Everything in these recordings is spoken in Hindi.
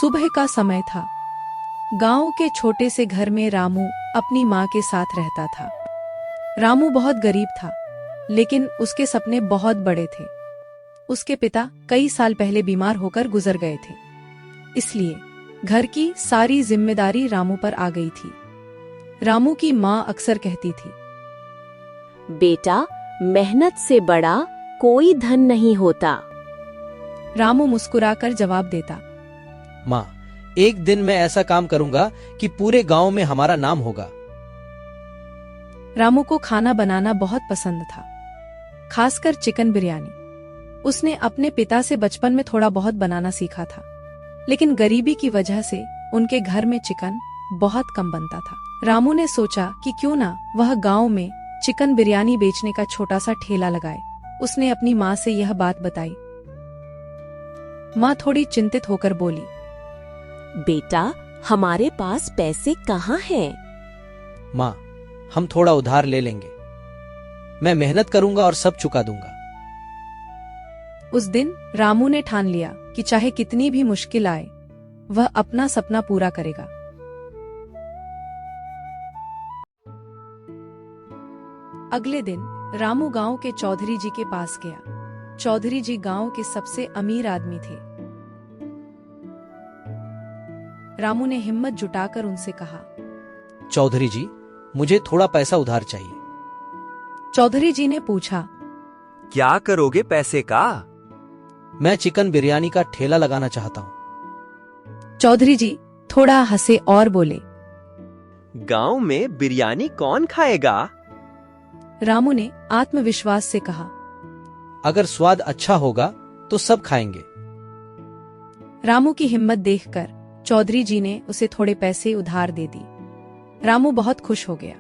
सुबह का समय था। गांव के छोटे से घर में रामू अपनी माँ के साथ रहता था। रामू बहुत गरीब था, लेकिन उसके सपने बहुत बड़े थे। उसके पिता कई साल पहले बीमार होकर गुजर गए थे, इसलिए घर की सारी जिम्मेदारी रामू पर आ गई थी। रामू की माँ अक्सर कहती थी, बेटा, मेहनत से बड़ा कोई धन नहीं होता। रामू मुस्कुराकर जवाब देता, माँ, एक दिन मैं ऐसा काम करूंगा कि पूरे गांव में हमारा नाम होगा। रामू को खाना बनाना बहुत पसंद था, खासकर चिकन बिरयानी। उसने अपने पिता से बचपन में थोड़ा बहुत बनाना सीखा था, लेकिन गरीबी की वजह से उनके घर में चिकन बहुत कम बनता था। रामू ने सोचा कि क्यों ना वह गांव में चिकन बिरयानी बेचने का छोटा सा ठेला लगाए। उसने अपनी माँ से यह बात बताई। माँ थोड़ी चिंतित होकर बोली, बेटा, हमारे पास पैसे कहाँ हैं? माँ, हम थोड़ा उधार ले लेंगे। मैं मेहनत करूंगा और सब चुका दूंगा। उस दिन रामू ने ठान लिया कि चाहे कितनी भी मुश्किल आए, वह अपना सपना पूरा करेगा। अगले दिन रामू गांव के चौधरी जी के पास गया। चौधरी जी गांव के सबसे अमीर आदमी थे। रामू ने हिम्मत जुटाकर उनसे कहा, चौधरी जी, मुझे थोड़ा पैसा उधार चाहिए। चौधरी जी ने पूछा, क्या करोगे पैसे का? मैं चिकन बिरयानी का ठेला लगाना चाहता हूँ। चौधरी जी थोड़ा हंसे और बोले, गांव में बिरयानी कौन खाएगा? रामू ने आत्मविश्वास से कहा, अगर स्वाद अच्छा होगा तो सब खाएंगे। रामू की हिम्मत देखकर चौधरी जी ने उसे थोड़े पैसे उधार दे दी। रामू बहुत खुश हो गया।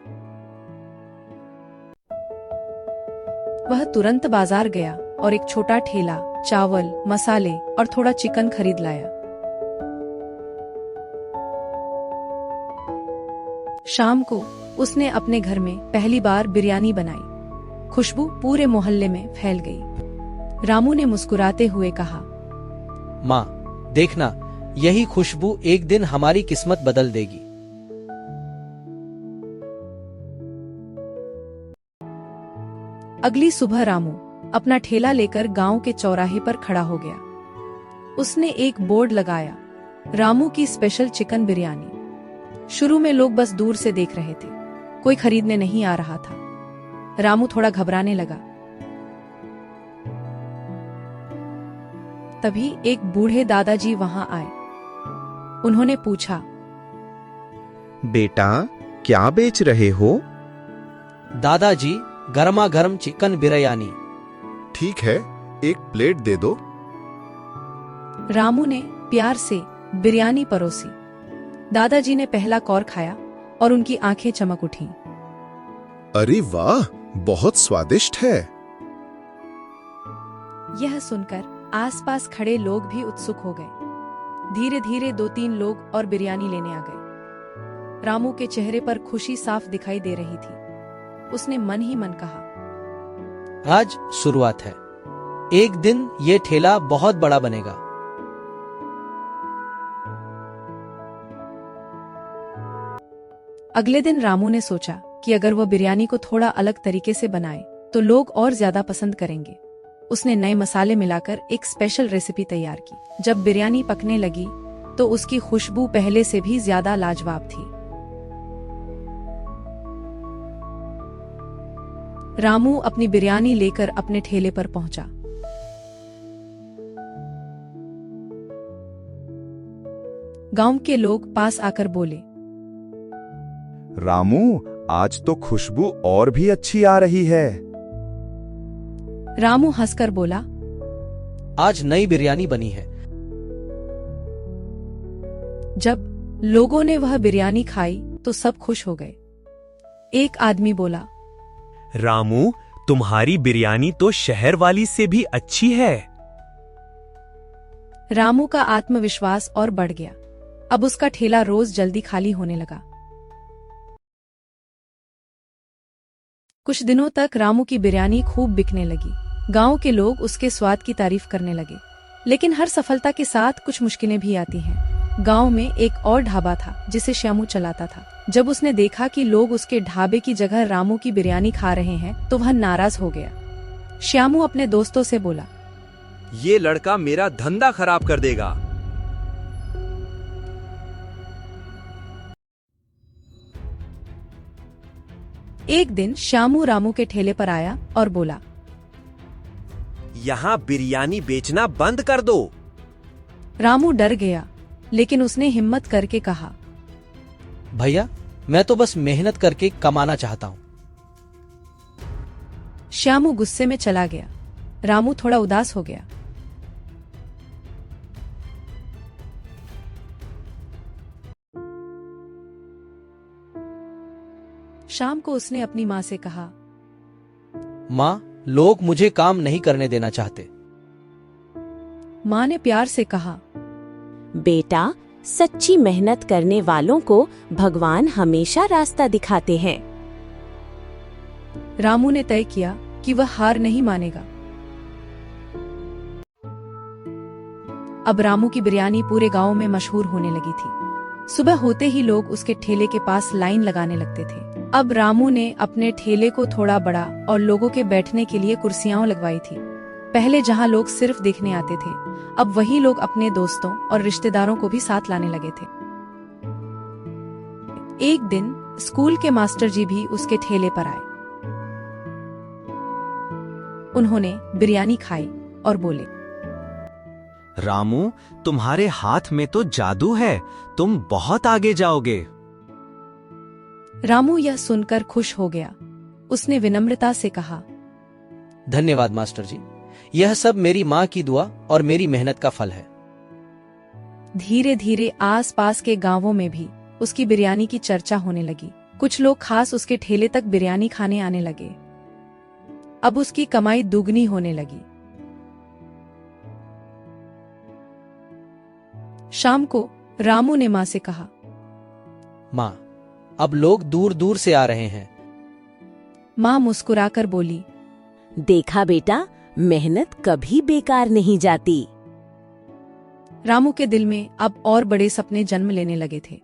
वह तुरंत बाजार गया और एक छोटा ठेला चावल, मसाले और थोड़ा चिकन खरीद लाया। शाम को उसने अपने घर में पहली बार बिरयानी बनाई। खुशबू पूरे मोहल्ले में फैल गई। रामू ने मुस्कुराते हुए कहा, माँ, देखना, यही खुशबू एक दिन हमारी किस्मत बदल देगी। अगली सुबह रामू अपना ठेला लेकर गांव के चौराहे पर खड़ा हो गया। उसने एक बोर्ड लगाया, रामू की स्पेशल चिकन बिरयानी। शुरू में लोग बस दूर से देख रहे थे, कोई खरीदने नहीं आ रहा था। रामू थोड़ा घबराने लगा। तभी एक बूढ़े दादाजी वहां आए। उन्होंने पूछा, बेटा, क्या बेच रहे हो? दादाजी, गर्मा गर्म चिकन बिरयानी। ठीक है, एक प्लेट दे दो। रामू ने प्यार से बिरयानी परोसी। दादाजी ने पहला कौर खाया और उनकी आंखें चमक उठीं। अरे वाह, बहुत स्वादिष्ट है। यह सुनकर आसपास खड़े लोग भी उत्सुक हो गए। धीरे धीरे 2-3 लोग और बिरयानी लेने आ गए। रामू के चेहरे पर खुशी साफ दिखाई दे रही थी। उसने मन ही मन कहा, आज शुरुआत है, एक दिन ये ठेला बहुत बड़ा बनेगा। अगले दिन रामू ने सोचा कि अगर वह बिरयानी को थोड़ा अलग तरीके से बनाए तो लोग और ज्यादा पसंद करेंगे। उसने नए मसाले मिलाकर एक स्पेशल रेसिपी तैयार की। जब बिरयानी पकने लगी तो उसकी खुशबू पहले से भी ज्यादा लाजवाब थी। रामू अपनी बिरयानी लेकर अपने ठेले पर पहुंचा। गांव के लोग पास आकर बोले, रामू, आज तो खुशबू और भी अच्छी आ रही है। रामू हंसकर बोला, आज नई बिरयानी बनी है। जब लोगों ने वह बिरयानी खाई तो सब खुश हो गए। एक आदमी बोला, रामू, तुम्हारी बिरयानी तो शहर वाली से भी अच्छी है। रामू का आत्मविश्वास और बढ़ गया। अब उसका ठेला रोज जल्दी खाली होने लगा। कुछ दिनों तक रामू की बिरयानी खूब बिकने लगी। गांव के लोग उसके स्वाद की तारीफ करने लगे। लेकिन हर सफलता के साथ कुछ मुश्किलें भी आती हैं। गांव में एक और ढाबा था जिसे श्यामू चलाता था। जब उसने देखा कि लोग उसके ढाबे की जगह रामू की बिरयानी खा रहे हैं तो वह नाराज हो गया। श्यामू अपने दोस्तों से बोला, ये लड़का मेरा धंधा खराब कर देगा। एक दिन श्यामू रामू के ठेले पर आया और बोला, यहाँ बिरयानी बेचना बंद कर दो। रामू डर गया, लेकिन उसने हिम्मत करके कहा, भैया मैं तो बस मेहनत करके कमाना चाहता हूँ। श्यामू गुस्से में चला गया। रामू थोड़ा उदास हो गया। शाम को उसने अपनी माँ से कहा, माँ, लोग मुझे काम नहीं करने देना चाहते। माँ ने प्यार से कहा, बेटा, सच्ची मेहनत करने वालों को भगवान हमेशा रास्ता दिखाते हैं। रामू ने तय किया कि वह हार नहीं मानेगा। अब रामू की बिरयानी पूरे गांव में मशहूर होने लगी थी। सुबह होते ही लोग उसके ठेले के पास लाइन लगाने लगते थे। अब रामू ने अपने ठेले को थोड़ा बड़ा और लोगों के बैठने के लिए कुर्सियां लगवाई थी। पहले जहां लोग सिर्फ देखने आते थे, अब वही लोग अपने दोस्तों और रिश्तेदारों को भी साथ लाने लगे थे। एक दिन स्कूल के मास्टर जी भी उसके ठेले पर आए। उन्होंने बिरयानी खाई और बोले, रामू, तुम्हारे हाथ में तो जादू है, तुम बहुत आगे जाओगे। रामू यह सुनकर खुश हो गया। उसने विनम्रता से कहा, धन्यवाद मास्टर जी, यह सब मेरी माँ की दुआ और मेरी मेहनत का फल है। धीरे धीरे आसपास के गांवों में भी उसकी बिरयानी की चर्चा होने लगी। कुछ लोग खास उसके ठेले तक बिरयानी खाने आने लगे। अब उसकी कमाई दुगनी होने लगी। शाम को रामू ने माँ से कहा, माँ, अब लोग दूर दूर से आ रहे हैं। माँ मुस्कुराकर बोली, देखा बेटा, मेहनत कभी बेकार नहीं जाती। रामू के दिल में अब और बड़े सपने जन्म लेने लगे थे।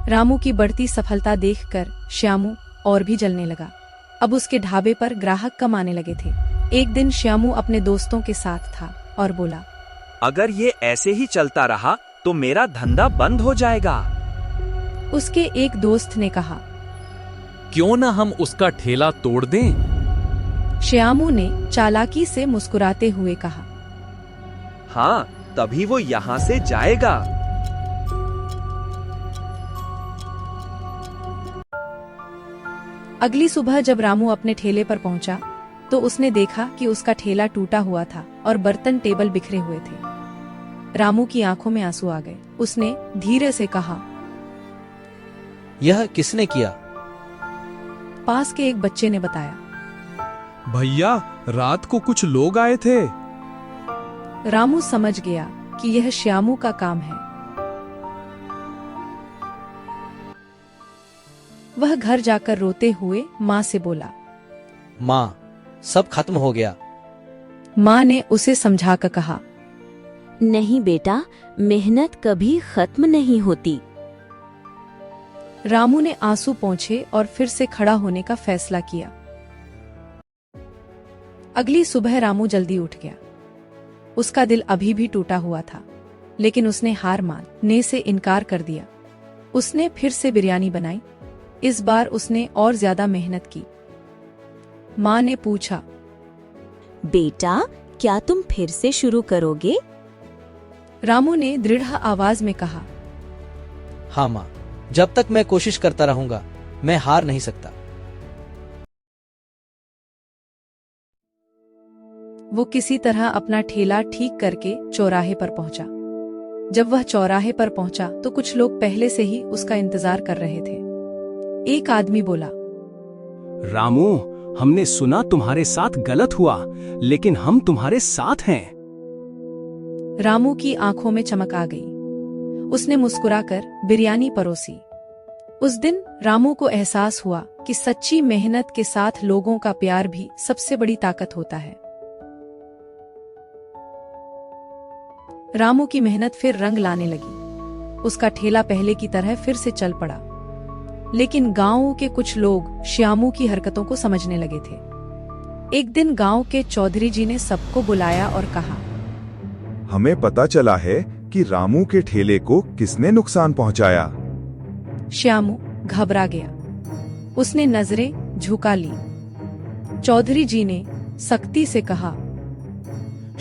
रामू की बढ़ती सफलता देखकर श्यामू और भी जलने लगा। अब उसके ढाबे पर ग्राहक कम आने लगे थे। एक दिन श्यामू अपने दोस्तों के साथ था और बोला, अगर ये ऐसे ही चलता रहा तो मेरा धंधा बंद हो जाएगा। उसके एक दोस्त ने कहा, क्यों ना हम उसका ठेला तोड़ दें? श्यामू ने चालाकी से मुस्कुराते हुए कहा, हाँ, तभी वो यहाँ से जाएगा। अगली सुबह जब रामू अपने ठेले पर पहुंचा तो उसने देखा कि उसका ठेला टूटा हुआ था और बर्तन टेबल बिखरे हुए थे। रामू की आंखों में आंसू आ गए। उसने धीरे से कहा, यह किसने किया? पास के एक बच्चे ने बताया। भैया, रात को कुछ लोग आए थे। रामू समझ गया कि यह श्यामू का काम है। वह घर जाकर रोते हुए माँ से बोला, माँ, सब खत्म हो गया। माँ ने उसे समझाकर कहा, नहीं बेटा, मेहनत कभी खत्म नहीं होती। रामू ने आंसू पोंछे और फिर से खड़ा होने का फैसला किया। अगली सुबह रामू जल्दी उठ गया। उसका दिल अभी भी टूटा हुआ था, लेकिन उसने हार मानने से इनकार कर दिया। उसने फिर से बिरयानी बनाई। इस बार उसने और ज्यादा मेहनत की। माँ ने पूछा, बेटा, क्या तुम फिर से शुरू करोगे? रामू ने दृढ़ आवाज में कहा, हाँ माँ, जब तक मैं कोशिश करता रहूंगा मैं हार नहीं सकता। वो किसी तरह अपना ठेला ठीक करके चौराहे पर पहुंचा। जब वह चौराहे पर पहुंचा तो कुछ लोग पहले से ही उसका इंतजार कर रहे थे। एक आदमी बोला, रामू, हमने सुना तुम्हारे साथ गलत हुआ, लेकिन हम तुम्हारे साथ हैं। रामू की आंखों में चमक आ गई। उसने मुस्कुराकर बिरयानी परोसी। उस दिन रामू को एहसास हुआ कि सच्ची मेहनत के साथ लोगों का प्यार भी सबसे बड़ी ताकत होता है। रामू की मेहनत फिर रंग लाने लगी। उसका ठेला पहले की तरह फिर से चल पड़ा। लेकिन गांव के कुछ लोग श्यामू की हरकतों को समझने लगे थे। एक दिन गांव के चौधरी जी ने सबको बुलाया और कहा, हमें पता चला है कि रामू के ठेले को किसने नुकसान पहुंचाया। श्यामू घबरा गया। उसने नजरें झुका ली। चौधरी जी ने सख्ती से कहा,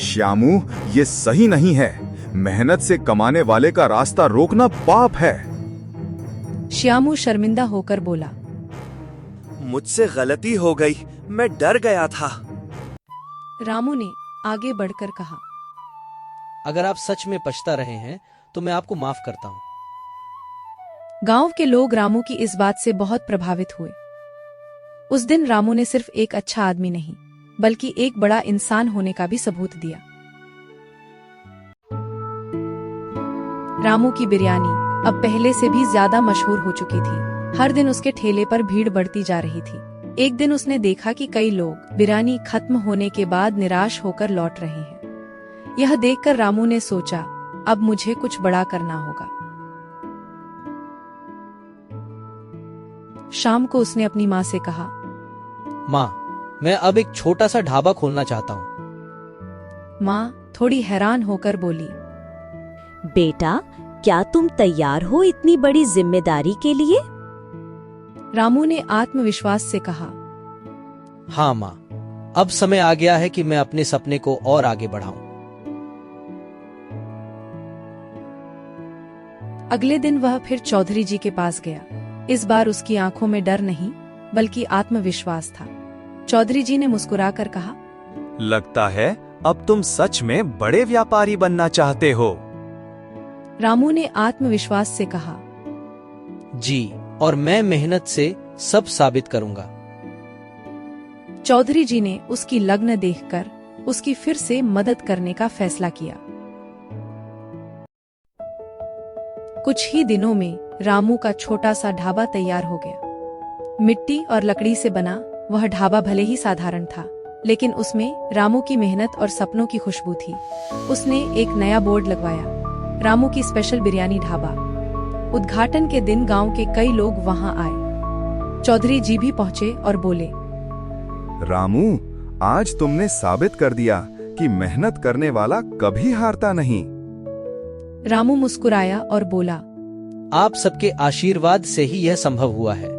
श्यामू, ये सही नहीं है। मेहनत से कमाने वाले का रास्ता रोकना पाप है। श्यामू शर्मिंदा होकर बोला, मुझसे गलती हो गई, मैं डर गया था। रामू ने आगे बढ़कर कहा, अगर आप सच में पछता रहे हैं तो मैं आपको माफ करता हूं। गांव के लोग रामू की इस बात से बहुत प्रभावित हुए। उस दिन रामू ने सिर्फ एक अच्छा आदमी नहीं, बल्कि एक बड़ा इंसान होने का भी सबूत दिया। रामू की बिरयानी अब पहले से भी ज्यादा मशहूर हो चुकी थी। हर दिन उसके ठेले पर भीड़ बढ़ती जा रही थी। एक दिन उसने देखा कि कई लोग बिरयानी खत्म होने के बाद निराश होकर लौट रहे हैं। यह देखकर रामू ने सोचा, अब मुझे कुछ बड़ा करना होगा। शाम को उसने अपनी माँ से कहा, माँ, मैं अब एक छोटा सा ढाबा खोलना चाहता हूँ। माँ थोड़ी हैरान होकर बोली, बेटा, क्या तुम तैयार हो इतनी बड़ी जिम्मेदारी के लिए? रामू ने आत्मविश्वास से कहा, हाँ माँ, अब समय आ गया है कि मैं अपने सपने को और आगे बढ़ाऊं। अगले दिन वह फिर चौधरी जी के पास गया। इस बार उसकी आंखों में डर नहीं, बल्कि आत्मविश्वास था। चौधरी जी ने मुस्कुराकर कहा, लगता है अब तुम सच में बड़े व्यापारी बनना चाहते हो। रामू ने आत्मविश्वास से कहा, जी, और मैं मेहनत से सब साबित करूंगा। चौधरी जी ने उसकी लगन देखकर उसकी फिर से मदद करने का फैसला किया। कुछ ही दिनों में रामू का छोटा सा ढाबा तैयार हो गया। मिट्टी और लकड़ी से बना वह ढाबा भले ही साधारण था, लेकिन उसमें रामू की मेहनत और सपनों की खुशबू थी। उसने एक नया बोर्ड लगवाया, रामू की स्पेशल बिरयानी ढाबा। उद्घाटन के दिन गांव के कई लोग वहां आए। चौधरी जी भी पहुंचे और बोले, रामू, आज तुमने साबित कर दिया कि मेहनत करने वाला कभी हारता नहीं। रामू मुस्कुराया और बोला, आप सबके आशीर्वाद से ही यह संभव हुआ है।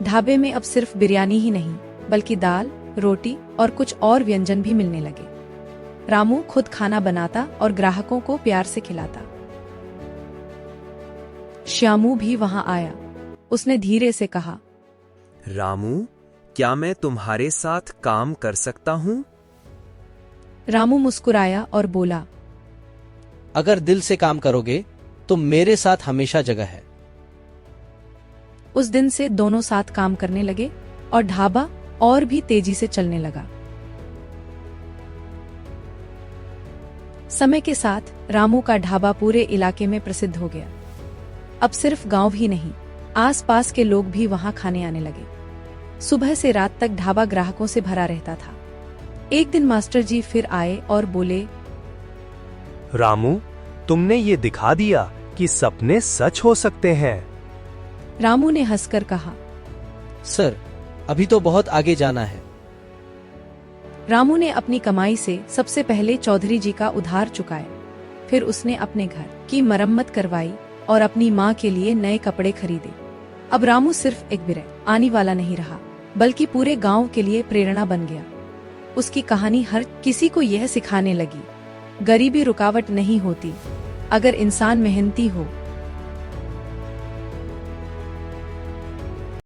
ढाबे में अब सिर्फ बिरयानी ही नहीं, बल्कि दाल, रोटी और कुछ और व्यंजन भी मिलने लगे। रामू खुद खाना बनाता और ग्राहकों को प्यार से खिलाता। श्यामू भी वहां आया। उसने धीरे से कहा, रामू, क्या मैं तुम्हारे साथ काम कर सकता हूँ? रामू मुस्कुराया और बोला, अगर दिल से काम करोगे तो मेरे साथ हमेशा जगह है। उस दिन से दोनों साथ काम करने लगे और ढाबा और भी तेजी से चलने लगा। समय के साथ रामू का ढाबा पूरे इलाके में प्रसिद्ध हो गया। अब सिर्फ गांव ही नहीं, आसपास के लोग भी वहां खाने आने लगे। सुबह से रात तक ढाबा ग्राहकों से भरा रहता था। एक दिन मास्टर जी फिर आए और बोले, रामू, तुमने ये दिखा दिया कि सपने सच हो सकते हैं। रामू ने हंसकर कहा, सर, अभी तो बहुत आगे जाना है। रामू ने अपनी कमाई से सबसे पहले चौधरी जी का उधार चुकाया। फिर उसने अपने घर की मरम्मत करवाई और अपनी माँ के लिए नए कपड़े खरीदे। अब रामू सिर्फ एक बिरयानी वाला नहीं रहा, बल्कि पूरे गांव के लिए प्रेरणा बन गया। उसकी कहानी हर किसी को यह सिखाने लगी, गरीबी रुकावट नहीं होती, अगर इंसान मेहनती हो